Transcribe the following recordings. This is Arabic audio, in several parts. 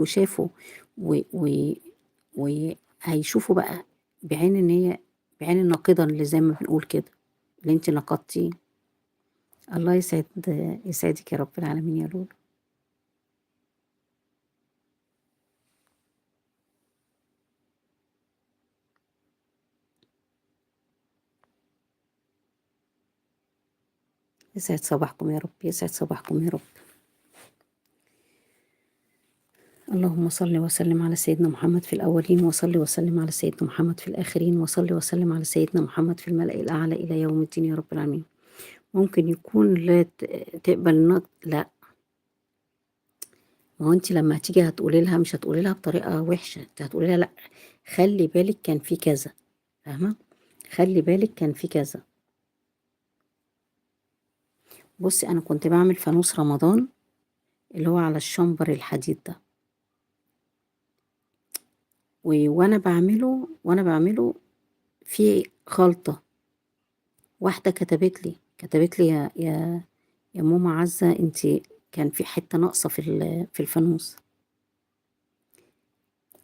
وشافوا و و وهيشوفوا بقى بعين إن هي بعين الناقدة اللي زي ما بنقول كده، اللي أنتِ نقدتيه. الله يسعدِك يا رب العالمين يا لولو. يسعد صباحكم يا رب، يسعد صباحكم يا رب. اللهم صل وسلم على سيدنا محمد في الأولين، وصل وسلم على سيدنا محمد في الآخرين، وصل وسلم على سيدنا محمد في الملأ الأعلى إلى يوم الدين يا رب العالمين. ممكن يكون لا تقبل النقد، لأ، ما هو أنتِ لمّا هتيجي هتقولي لها مش هتقولي لها بطريقة وحشة، أنتِ هتقولي لها لأ، خلّي بالِك كان في كذا، فاهمة؟ خلّي بالِك كان في كذا. بُصّي، أنا كنت باعمل فانوس رمضان اللي هو على الشامبر الحديد ده، وأنا باعمله في غلطة. واحدة كتبت لي يا ماما عزة أنتِ كان في حتّة ناقصة في الفانوس.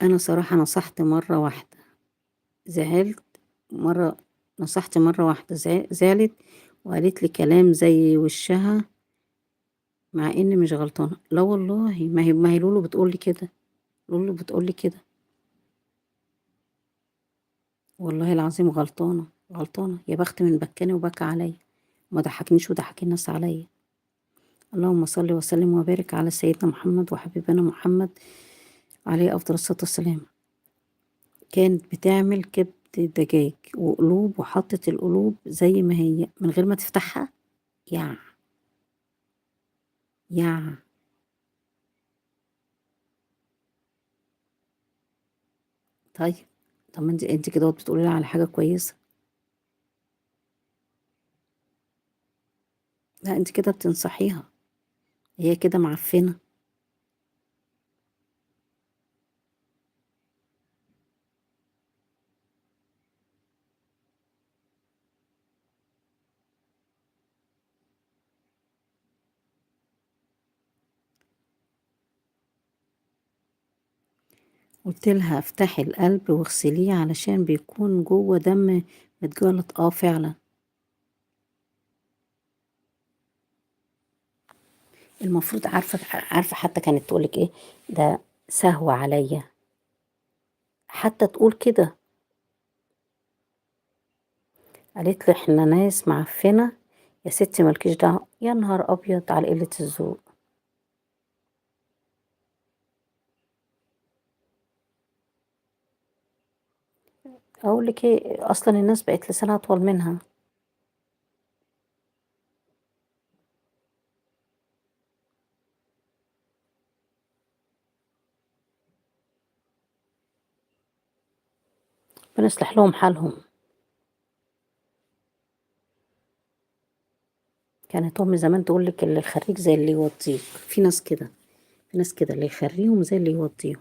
أنا صراحة نصحت مرّة واحدة، زعلت مرّة نصحت مرّة واحدة زعلت وقالت لي كلام زي وشّها مع إني مش غلطانة. لا والله ما هي لولو بتقول لي كده، لولو بتقول لي كده. والله العظيم غلطانة، غلطانة، يا بخت من بكّاني وبكى عليَّ، وما ضحّكنيش وضحك الناس عليَّ. اللهم صل وسلم وبارك على سيدنا محمد وحبيبنا محمد عليه أفضل الصلاة والسلام. كانت بتعمل كبد دجاج وقلوب وحطت القلوب زي ما هي من غير ما تفتحها. يع يع طيب، طب ما أنتِ كدهوّة بتقولي لي على حاجة كويسة. لأ أنتِ كده بتنصحيها، هي كده معفنة. قُلت لها افتحي القلب واغسليه علشان بيكون جوّه دم متجلط، فعلًا. المفروض عارفة حتى كانت تقول لِك إيه، ده سهو عليَّ، حتى تقول كده. قالت لي: "إحنا ناس معفنة يا ستي ما لكيش دعوة." يا نهار أبيض على قلة الذوق! أقول لِك إيه، أصلًا الناس بقت لسانها أطول منها. ربنا يصلح لهم حالهم. كانت أمي زمان تقول لِك اللي يخرّيك زي اللي يوطّيك، في ناس كده، في ناس كده اللي يخرّيهم زي اللي يوطّيهم.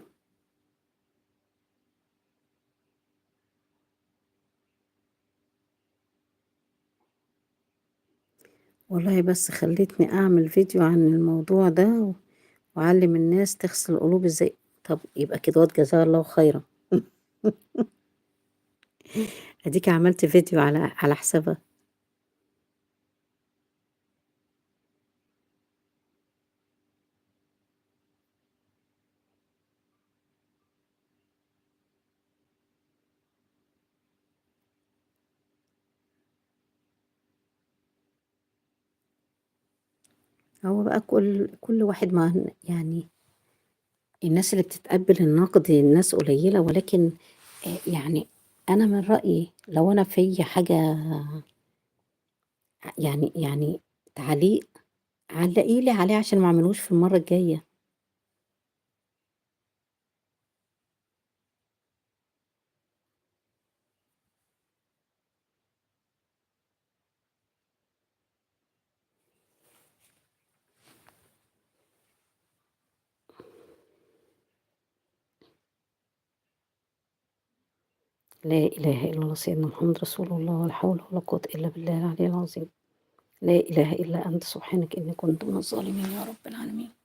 والله بس خلّتني أعمل فيديو عن الموضوع ده وأعلّم الناس تغسل القلوب إزاي. طب يبقى كدهوّة جزاها الله خيرًا. أديكِ عملتِ فيديو على حسابها. هو بقى كل واحد يعني الناس اللي بتتقبّل النقد ناس قليّلة، ولكن يعني أنا من رأيي لو أنا فيّا حاجة يعني تعليق، علّقي لي عليه عشان ما اعملوش في المرّة الجاية. لا إله إلا الله سيدنا محمد رسول الله، ولا حول ولا قوة إلا بالله العلي العظيم. لا إله إلا أنت سبحانك إني كنت من الظالمين يا رب العالمين.